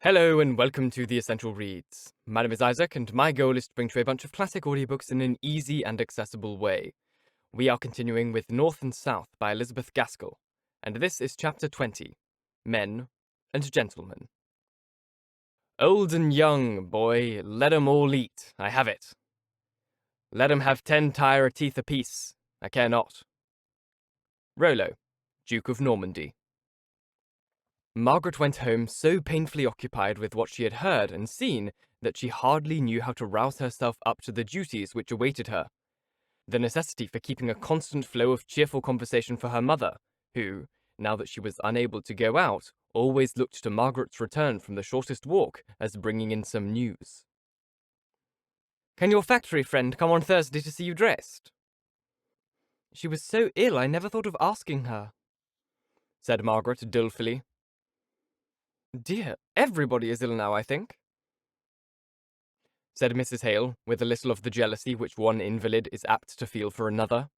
Hello and welcome to The Essential Reads. My name is Isaac and my goal is to bring to you a bunch of classic audiobooks in an easy and accessible way. We are continuing with North and South by Elizabeth Gaskell, and this is Chapter 20, Men and Gentlemen. Old and young, boy, let 'em all eat, I have it. Let 'em have 10 tire teeth apiece, I care not. Rollo, Duke of Normandy. Margaret went home so painfully occupied with what she had heard and seen that she hardly knew how to rouse herself up to the duties which awaited her. The necessity for keeping a constant flow of cheerful conversation for her mother, who, now that she was unable to go out, always looked to Margaret's return from the shortest walk as bringing in some news. "Can your factory friend come on Thursday to see you dressed?" "She was so ill I never thought of asking her," said Margaret dolefully. "Dear, everybody is ill now, I think," said Mrs. Hale, with a little of the jealousy which one invalid is apt to feel for another.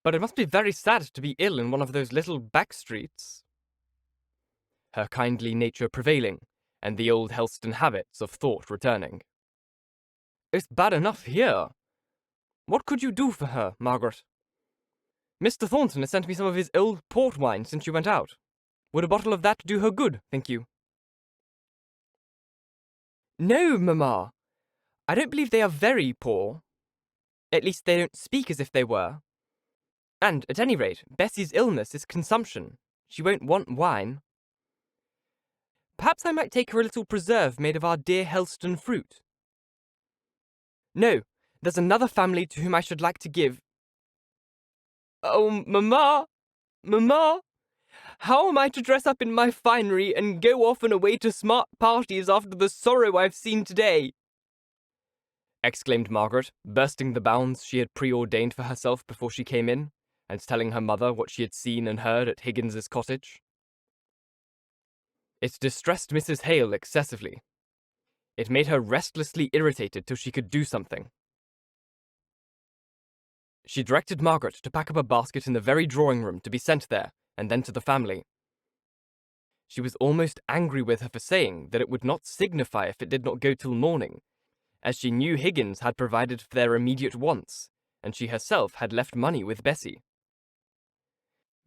"But it must be very sad to be ill in one of those little back streets." Her kindly nature prevailing, and the old Helston habits of thought returning. "It's bad enough here. What could you do for her, Margaret? Mr. Thornton has sent me some of his old port wine since you went out. Would a bottle of that do her good, think you?" "No, Mamma. I don't believe they are very poor. At least they don't speak as if they were. And, at any rate, Bessy's illness is consumption. She won't want wine. Perhaps I might take her a little preserve made of our dear Helston fruit. No, there's another family to whom I should like to give. Oh, Mamma! Mamma! How am I to dress up in my finery and go off and away to smart parties after the sorrow I've seen today?" exclaimed Margaret, bursting the bounds she had preordained for herself before she came in, and telling her mother what she had seen and heard at Higgins's cottage. It distressed Mrs. Hale excessively. It made her restlessly irritated till she could do something. She directed Margaret to pack up a basket in the very drawing-room to be sent there, and then to the family. She was almost angry with her for saying that it would not signify if it did not go till morning, as she knew Higgins had provided for their immediate wants, and she herself had left money with Bessy.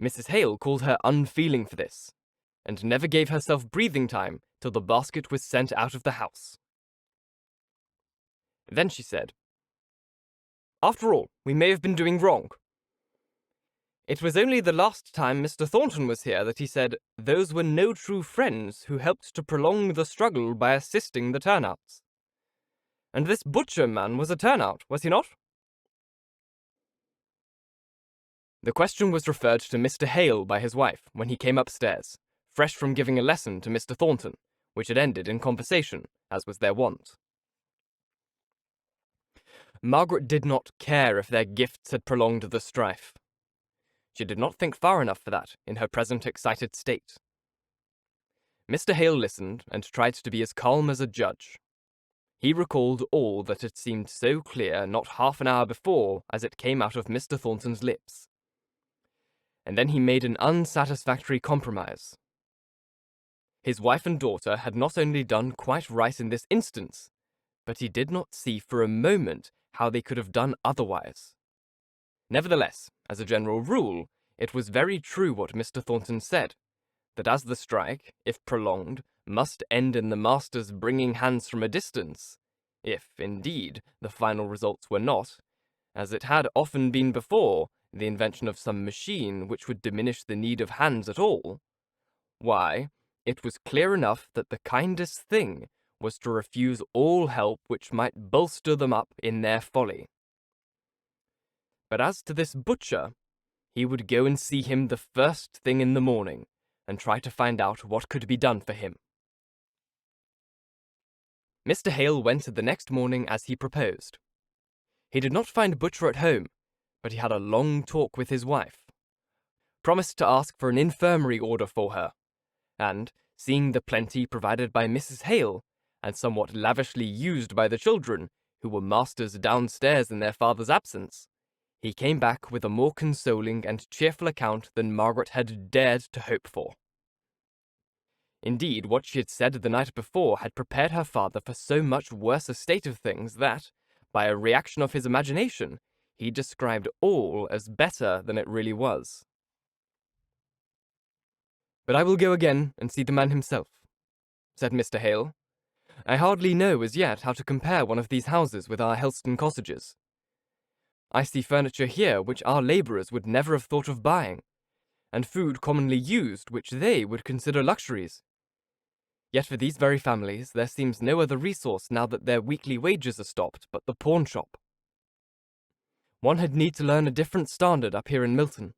Mrs. Hale called her unfeeling for this, and never gave herself breathing time till the basket was sent out of the house. Then she said, "After all, we may have been doing wrong. It was only the last time Mr. Thornton was here that he said those were no true friends who helped to prolong the struggle by assisting the turnouts. And this butcher man was a turnout, was he not?" The question was referred to Mr. Hale by his wife when he came upstairs, fresh from giving a lesson to Mr. Thornton, which had ended in conversation, as was their wont. Margaret did not care if their gifts had prolonged the strife. She did not think far enough for that in her present excited state. Mr. Hale listened and tried to be as calm as a judge. He recalled all that had seemed so clear not half an hour before as it came out of Mr. Thornton's lips. And then he made an unsatisfactory compromise. His wife and daughter had not only done quite right in this instance, but he did not see for a moment how they could have done otherwise. Nevertheless, as a general rule, it was very true what Mr. Thornton said, that as the strike, if prolonged, must end in the masters bringing hands from a distance, if, indeed, the final results were not, as it had often been before, the invention of some machine which would diminish the need of hands at all, why, it was clear enough that the kindest thing was to refuse all help which might bolster them up in their folly. But as to this butcher, he would go and see him the first thing in the morning, and try to find out what could be done for him. Mr. Hale went the next morning as he proposed. He did not find Butcher at home, but he had a long talk with his wife, promised to ask for an infirmary order for her, and, seeing the plenty provided by Mrs. Hale, and somewhat lavishly used by the children, who were masters downstairs in their father's absence, he came back with a more consoling and cheerful account than Margaret had dared to hope for. Indeed, what she had said the night before had prepared her father for so much worse a state of things that, by a reaction of his imagination, he described all as better than it really was. "But I will go again and see the man himself," said Mr. Hale. "I hardly know as yet how to compare one of these houses with our Helston cottages. I see furniture here which our labourers would never have thought of buying, and food commonly used which they would consider luxuries. Yet for these very families there seems no other resource now that their weekly wages are stopped but the pawn shop. One had need to learn a different standard up here in Milton."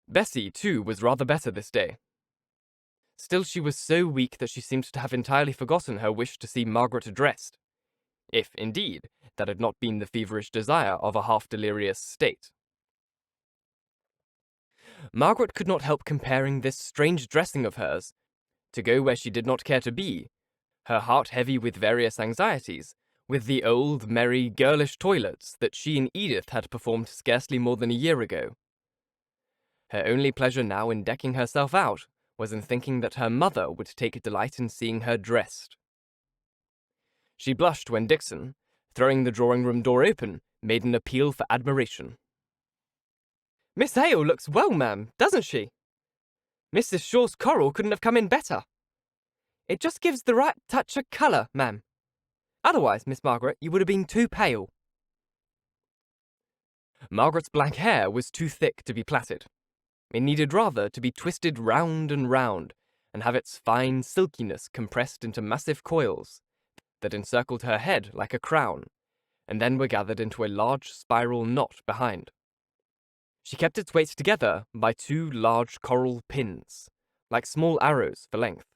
Bessy, too, was rather better this day. Still she was so weak that she seemed to have entirely forgotten her wish to see Margaret dressed, if, indeed, that had not been the feverish desire of a half-delirious state. Margaret could not help comparing this strange dressing of hers, to go where she did not care to be, her heart heavy with various anxieties, with the old, merry, girlish toilets that she and Edith had performed scarcely more than a year ago. Her only pleasure now in decking herself out was in thinking that her mother would take delight in seeing her dressed. She blushed when Dixon, throwing the drawing-room door open, made an appeal for admiration. "Miss Hale looks well, ma'am, doesn't she? Mrs. Shaw's coral couldn't have come in better. It just gives the right touch of colour, ma'am. Otherwise, Miss Margaret, you would have been too pale." Margaret's black hair was too thick to be plaited. It needed rather to be twisted round and have its fine silkiness compressed into massive coils that encircled her head like a crown, and then were gathered into a large spiral knot behind. She kept its weight together by two large coral pins, like small arrows for length.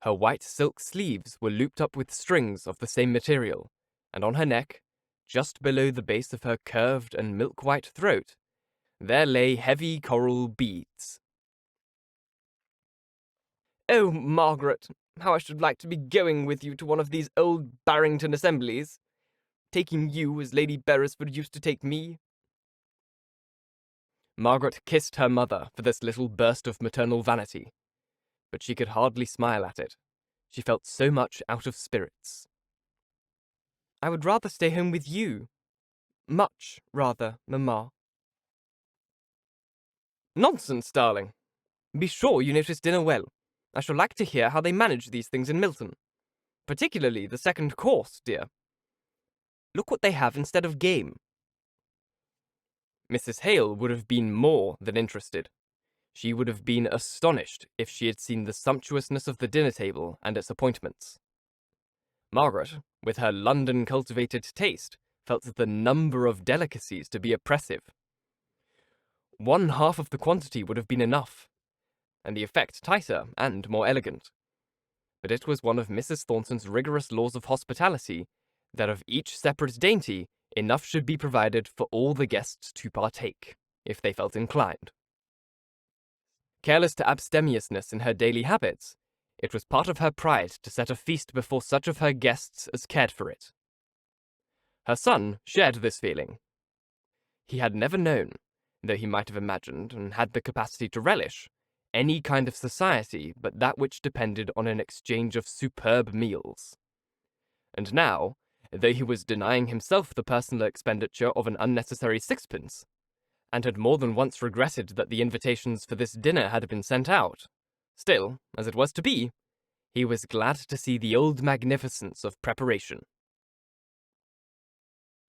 Her white silk sleeves were looped up with strings of the same material, and on her neck, just below the base of her curved and milk-white throat, there lay heavy coral beads. "Oh, Margaret, how I should like to be going with you to one of these old Barrington assemblies, taking you as Lady Beresford used to take me." Margaret kissed her mother for this little burst of maternal vanity, but she could hardly smile at it. She felt so much out of spirits. "I would rather stay home with you. Much rather, mamma." "Nonsense, darling. Be sure you notice dinner well. I shall like to hear how they manage these things in Milton. Particularly the second course, dear. Look what they have instead of game." Mrs. Hale would have been more than interested. She would have been astonished if she had seen the sumptuousness of the dinner table and its appointments. Margaret, with her London-cultivated taste, felt the number of delicacies to be oppressive. One half of the quantity would have been enough, and the effect tighter and more elegant. But it was one of Mrs. Thornton's rigorous laws of hospitality that of each separate dainty enough should be provided for all the guests to partake, if they felt inclined. Careless to abstemiousness in her daily habits, it was part of her pride to set a feast before such of her guests as cared for it. Her son shared this feeling. He had never known, though he might have imagined and had the capacity to relish, any kind of society but that which depended on an exchange of superb meals. And now, though he was denying himself the personal expenditure of an unnecessary sixpence, and had more than once regretted that the invitations for this dinner had been sent out, still, as it was to be, he was glad to see the old magnificence of preparation.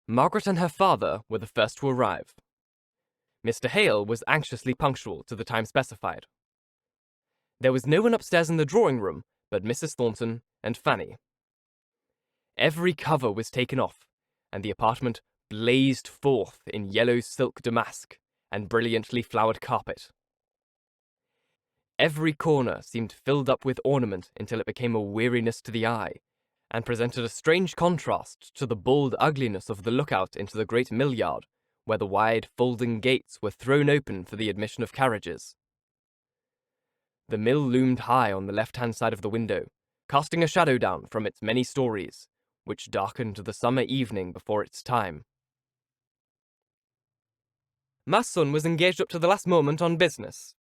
Margaret and her father were the first to arrive. Mr. Hale was anxiously punctual to the time specified. There was no one upstairs in the drawing-room but Mrs. Thornton and Fanny. Every cover was taken off, and the apartment blazed forth in yellow silk damask and brilliantly flowered carpet. Every corner seemed filled up with ornament until it became a weariness to the eye, and presented a strange contrast to the bald ugliness of the lookout into the great mill yard, where the wide folding gates were thrown open for the admission of carriages. The mill loomed high on the left-hand side of the window, casting a shadow down from its many stories, which darkened the summer evening before its time. "My son was engaged up to the last moment on business.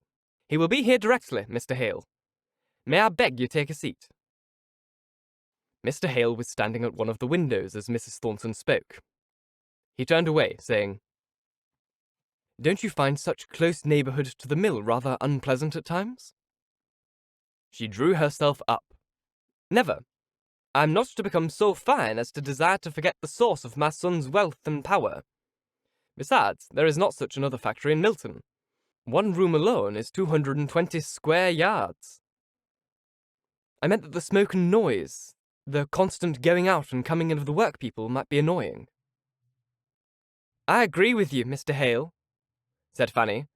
He will be here directly, Mr. Hale. May I beg you take a seat?" Mr. Hale was standing at one of the windows as Mrs. Thornton spoke. He turned away, saying, "Don't you find such close neighbourhood to the mill rather unpleasant at times?" She drew herself up. "Never. I am not to become so fine as to desire to forget the source of my son's wealth and power. Besides, there is not such another factory in Milton. One room alone is 220 square yards. I meant that the smoke and noise, the constant going out and coming in of the workpeople might be annoying." "I agree with you, Mr. Hale," said Fanny.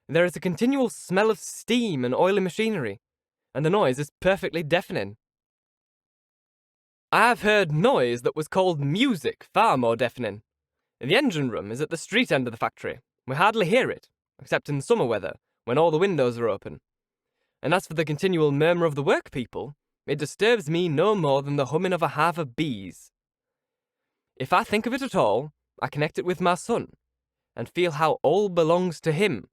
"There is a continual smell of steam and oily machinery, and the noise is perfectly deafening." "I've heard noise that was called music far more deafening. The engine room is at the street end of the factory. We hardly hear it, except in summer weather, when all the windows are open. And as for the continual murmur of the workpeople, it disturbs me no more than the humming of a hive of bees. If I think of it at all, I connect it with my son, and feel how all belongs to him,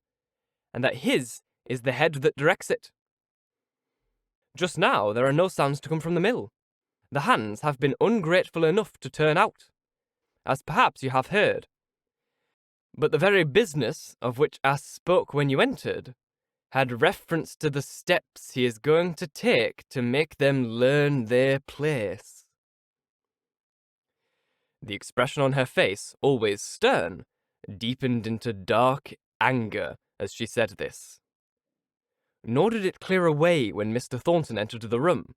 and that his is the head that directs it. Just now there are no sounds to come from the mill. The hands have been ungrateful enough to turn out, as perhaps you have heard. But the very business of which I spoke when you entered had reference to the steps he is going to take to make them learn their place." The expression on her face, always stern, deepened into dark anger as she said this. Nor did it clear away when Mr. Thornton entered the room,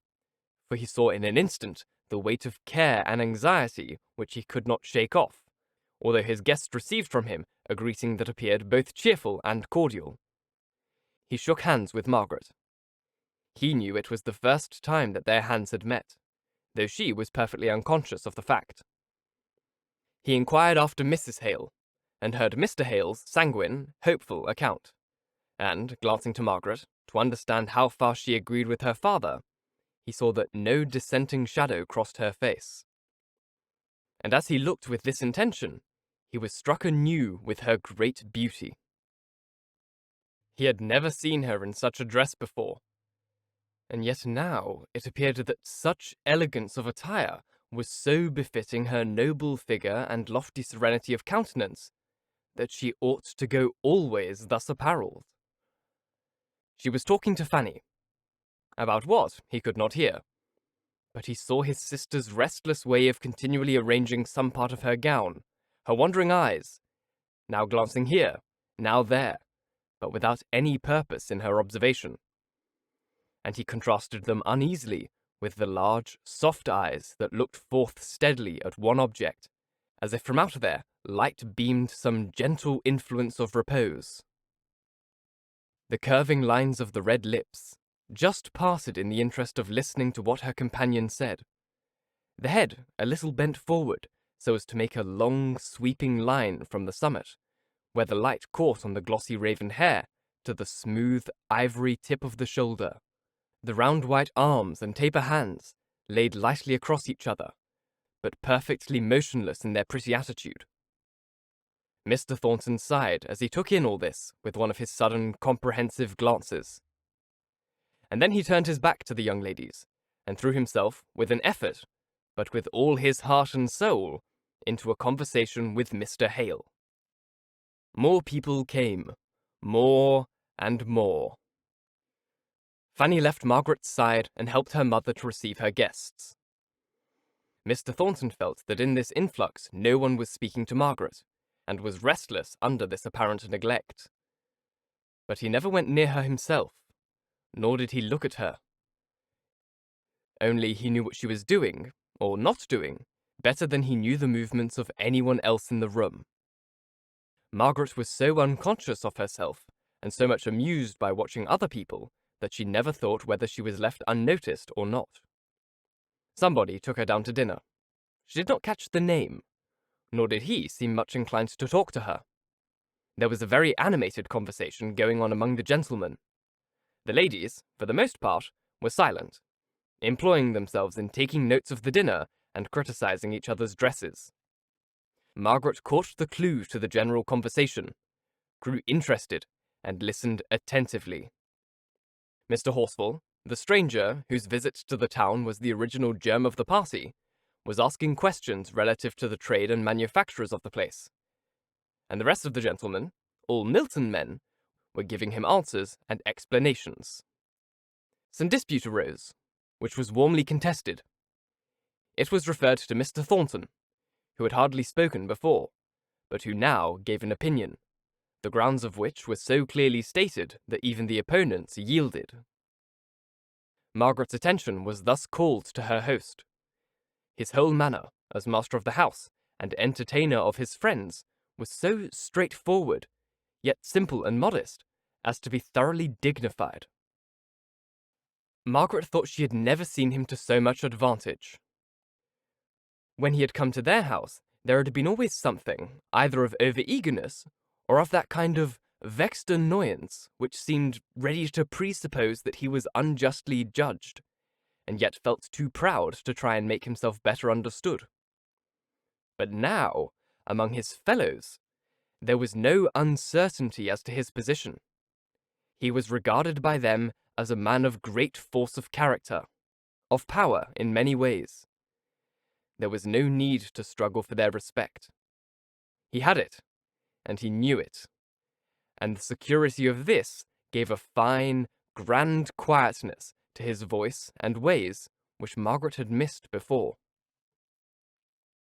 for he saw in an instant the weight of care and anxiety which he could not shake off, although his guest received from him a greeting that appeared both cheerful and cordial. He shook hands with Margaret. He knew it was the first time that their hands had met, though she was perfectly unconscious of the fact. He inquired after Mrs. Hale, and heard Mr. Hale's sanguine, hopeful account, and, glancing to Margaret, to understand how far she agreed with her father, he saw that no dissenting shadow crossed her face. And as he looked with this intention, he was struck anew with her great beauty. He had never seen her in such a dress before, and yet now it appeared that such elegance of attire was so befitting her noble figure and lofty serenity of countenance that she ought to go always thus apparelled. She was talking to Fanny. About what, he could not hear, but he saw his sister's restless way of continually arranging some part of her gown, her wandering eyes, now glancing here, now there, but without any purpose in her observation. And he contrasted them uneasily with the large, soft eyes that looked forth steadily at one object, as if from out there light beamed some gentle influence of repose. The curving lines of the red lips just parted in the interest of listening to what her companion said, the head a little bent forward so as to make a long, sweeping line from the summit, where the light caught on the glossy raven hair, to the smooth, ivory tip of the shoulder. The round white arms and taper hands laid lightly across each other, but perfectly motionless in their pretty attitude. Mr. Thornton sighed as he took in all this with one of his sudden, comprehensive glances. And then he turned his back to the young ladies, and threw himself, with an effort, but with all his heart and soul, into a conversation with Mr. Hale. More people came, more and more. Fanny left Margaret's side and helped her mother to receive her guests. Mr. Thornton felt that in this influx no one was speaking to Margaret, and was restless under this apparent neglect. But he never went near her himself, nor did he look at her. Only he knew what she was doing, or not doing, better than he knew the movements of anyone else in the room. Margaret was so unconscious of herself, and so much amused by watching other people, that she never thought whether she was left unnoticed or not. Somebody took her down to dinner. She did not catch the name, nor did he seem much inclined to talk to her. There was a very animated conversation going on among the gentlemen. The ladies, for the most part, were silent, employing themselves in taking notes of the dinner and criticizing each other's dresses. Margaret caught the clue to the general conversation, grew interested, and listened attentively. Mr. Horsfall, the stranger whose visit to the town was the original germ of the party, was asking questions relative to the trade and manufacturers of the place, and the rest of the gentlemen, all Milton men, were giving him answers and explanations. Some dispute arose, which was warmly contested. It was referred to Mr. Thornton, who had hardly spoken before, but who now gave an opinion, the grounds of which were so clearly stated that even the opponents yielded. Margaret's attention was thus called to her host. His whole manner, as master of the house and entertainer of his friends, was so straightforward, yet simple and modest, as to be thoroughly dignified. Margaret thought she had never seen him to so much advantage. When he had come to their house, there had been always something, either of over-eagerness, or of that kind of vexed annoyance which seemed ready to presuppose that he was unjustly judged, and yet felt too proud to try and make himself better understood. But now, among his fellows, there was no uncertainty as to his position. He was regarded by them as a man of great force of character, of power in many ways. There was no need to struggle for their respect. He had it, and he knew it, and the security of this gave a fine, grand quietness to his voice and ways which Margaret had missed before.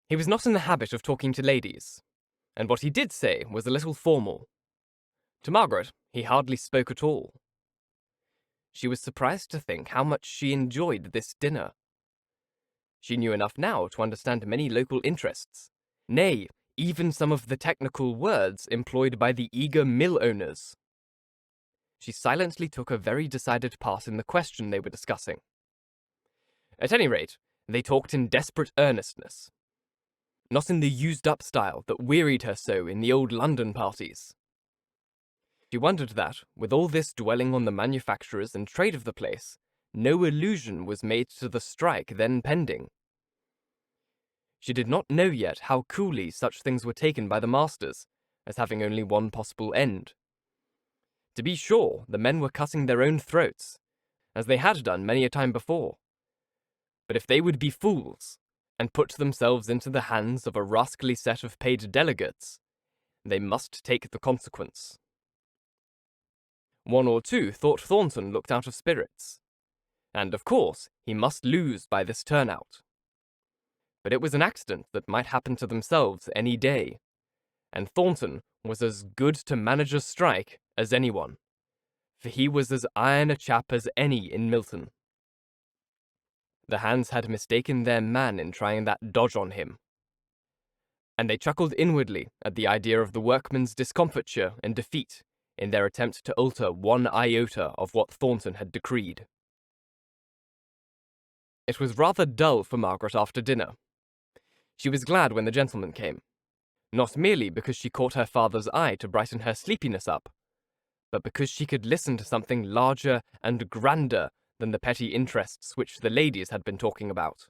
He was not in the habit of talking to ladies, and what he did say was a little formal. To Margaret, he hardly spoke at all. She was surprised to think how much she enjoyed this dinner. She knew enough now to understand many local interests, nay, even some of the technical words employed by the eager mill owners. She silently took a very decided part in the question they were discussing. At any rate, they talked in desperate earnestness, not in the used-up style that wearied her so in the old London parties. She wondered that, with all this dwelling on the manufacturers and trade of the place, no allusion was made to the strike then pending. She did not know yet how coolly such things were taken by the masters, as having only one possible end. To be sure, the men were cutting their own throats, as they had done many a time before. But if they would be fools, and put themselves into the hands of a rascally set of paid delegates, they must take the consequence. One or two thought Thornton looked out of spirits, and of course he must lose by this turnout. But it was an accident that might happen to themselves any day, and Thornton was as good to manage a strike as anyone, for he was as iron a chap as any in Milton. The hands had mistaken their man in trying that dodge on him, and they chuckled inwardly at the idea of the workmen's discomfiture and defeat in their attempt to alter one iota of what Thornton had decreed. It was rather dull for Margaret after dinner. She was glad when the gentlemen came, not merely because she caught her father's eye to brighten her sleepiness up, but because she could listen to something larger and grander than the petty interests which the ladies had been talking about.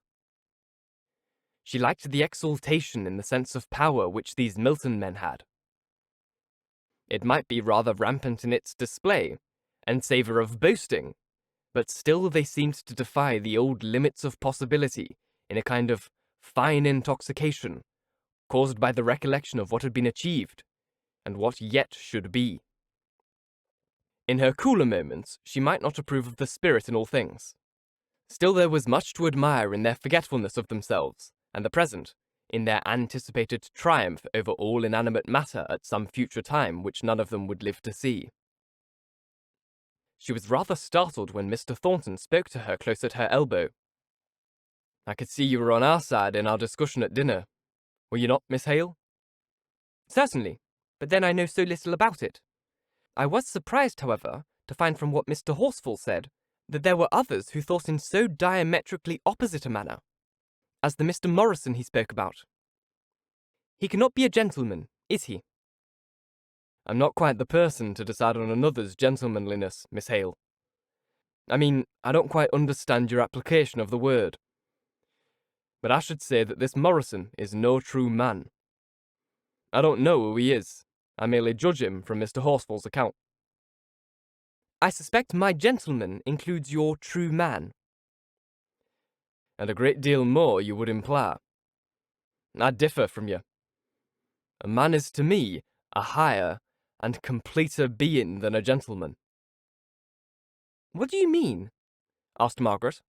She liked the exultation in the sense of power which these Milton men had. It might be rather rampant in its display, and savour of boasting, but still they seemed to defy the old limits of possibility in a kind of fine intoxication, caused by the recollection of what had been achieved, and what yet should be. In her cooler moments, she might not approve of the spirit in all things. Still there was much to admire in their forgetfulness of themselves, and the present, in their anticipated triumph over all inanimate matter at some future time which none of them would live to see. She was rather startled when Mr. Thornton spoke to her close at her elbow. "I could see you were on our side in our discussion at dinner. Were you not, Miss Hale?" "Certainly, but then I know so little about it. I was surprised, however, to find from what Mr. Horsfall said, that there were others who thought in so diametrically opposite a manner, as the Mr. Morrison he spoke about. He cannot be a gentleman, is he?" "I'm not quite the person to decide on another's gentlemanliness, Miss Hale. I mean, I don't quite understand your application of the word. But I should say that this Morrison is no true man. I don't know who he is. I merely judge him from Mr. Horsfall's account." I suspect my gentleman includes your true man. And a great deal more, you would imply. I differ from you. A man is to me a higher and completer being than a gentleman. What do you mean? Asked Margaret.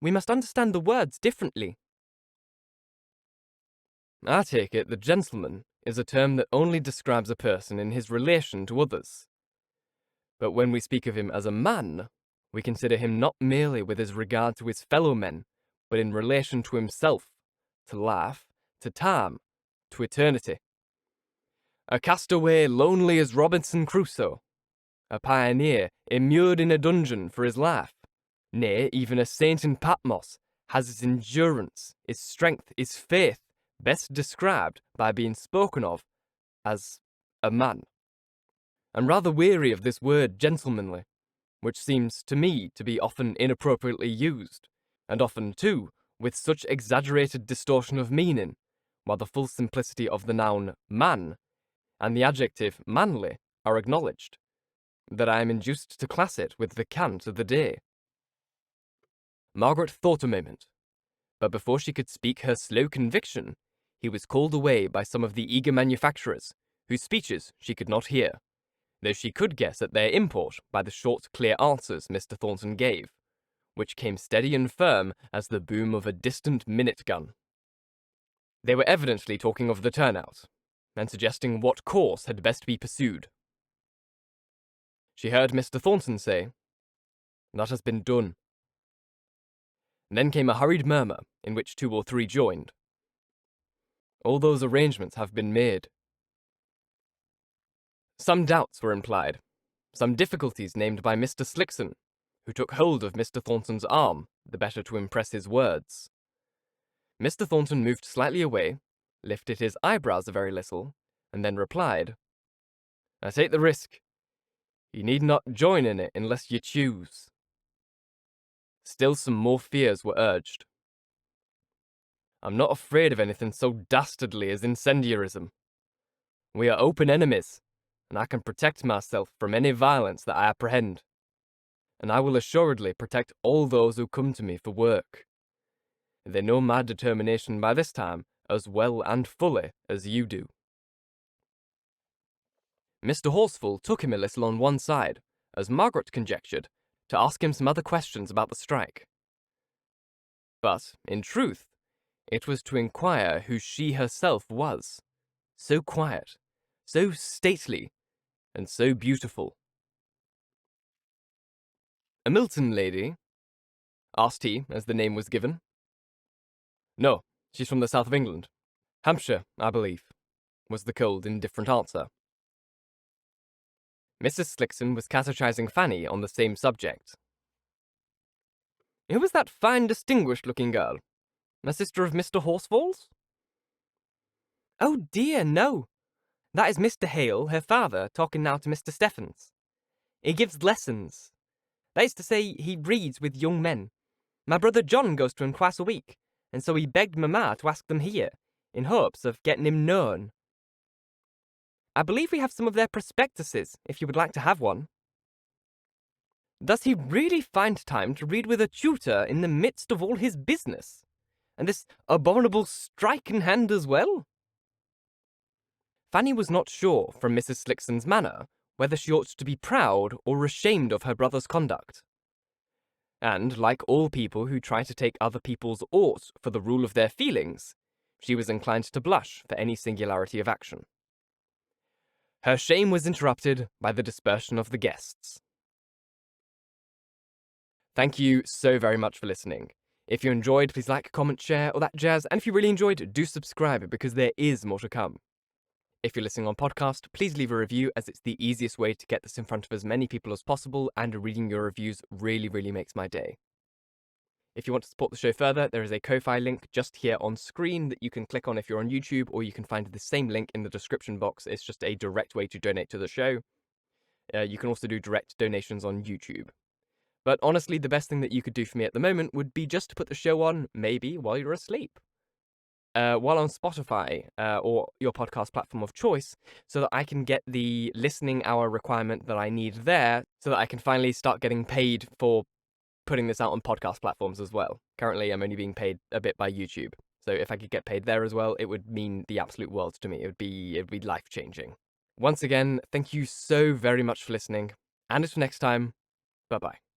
We must understand the words differently. I take it that gentleman is a term that only describes a person in his relation to others. But when we speak of him as a man, we consider him not merely with his regard to his fellow men, but in relation to himself, to life, to time, to eternity. A castaway lonely as Robinson Crusoe, a pioneer immured in a dungeon for his life, nay, even a saint in Patmos, has his endurance, his strength, his faith best described by being spoken of as a man. I'm rather weary of this word gentlemanly, which seems to me to be often inappropriately used, and often, too, with such exaggerated distortion of meaning, while the full simplicity of the noun man and the adjective manly are acknowledged, that I am induced to class it with the cant of the day. Margaret thought a moment, but before she could speak her slow conviction, he was called away by some of the eager manufacturers, whose speeches she could not hear, though she could guess at their import by the short, clear answers Mr. Thornton gave, which came steady and firm as the boom of a distant minute gun. They were evidently talking of the turnout, and suggesting what course had best be pursued. She heard Mr. Thornton say, "That has been done." And then came a hurried murmur, in which 2 or 3 joined. "All those arrangements have been made." Some doubts were implied, some difficulties named by Mr. Slickson, who took hold of Mr. Thornton's arm, the better to impress his words. Mr. Thornton moved slightly away, lifted his eyebrows a very little, and then replied, "I take the risk. You need not join in it unless you choose." Still some more fears were urged. "I'm not afraid of anything so dastardly as incendiarism. We are open enemies, and I can protect myself from any violence that I apprehend. And I will assuredly protect all those who come to me for work. They know my determination by this time as well and fully as you do." Mr. Horsfall took him a little on one side, as Margaret conjectured, to ask him some other questions about the strike. But, in truth, it was to inquire who she herself was, so quiet, so stately, and so beautiful. "A Milton lady?" asked he, as the name was given. "No, she's from the south of England. Hampshire, I believe," was the cold, indifferent answer. Mrs. Slickson was catechizing Fanny on the same subject. "Who was that fine, distinguished-looking girl? A sister of Mr. Horsfall's?" "Oh dear, no. That is Mr. Hale, her father, talking now to Mr. Stephens. He gives lessons. That is to say, he reads with young men. My brother John goes to him twice a week, and so he begged Mamma to ask them here, in hopes of getting him known. I believe we have some of their prospectuses, if you would like to have one." "Does he really find time to read with a tutor in the midst of all his business? And this abominable strike in hand as well?" Fanny was not sure, from Mrs. Slickson's manner, whether she ought to be proud or ashamed of her brother's conduct. And, like all people who try to take other people's ought for the rule of their feelings, she was inclined to blush for any singularity of action. Her shame was interrupted by the dispersion of the guests. Thank you so very much for listening. If you enjoyed, please like, comment, share, all that jazz, and if you really enjoyed, do subscribe, because there is more to come. If you're listening on podcast, please leave a review, as it's the easiest way to get this in front of as many people as possible, and reading your reviews really, really makes my day. If you want to support the show further, there is a Ko-Fi link just here on screen that you can click on if you're on YouTube, or you can find the same link in the description box. It's just a direct way to donate to the show. You can also do direct donations on YouTube. But honestly, the best thing that you could do for me at the moment would be just to put the show on, maybe, while you're asleep. while on Spotify or your podcast platform of choice, so that I can get the listening hour requirement that I need there, so that I can finally start getting paid for putting this out on podcast platforms as well. Currently, I'm only being paid a bit by YouTube. So if I could get paid there as well, it would mean the absolute world to me. It'd be life-changing. Once again, thank you so very much for listening. And until next time, bye-bye.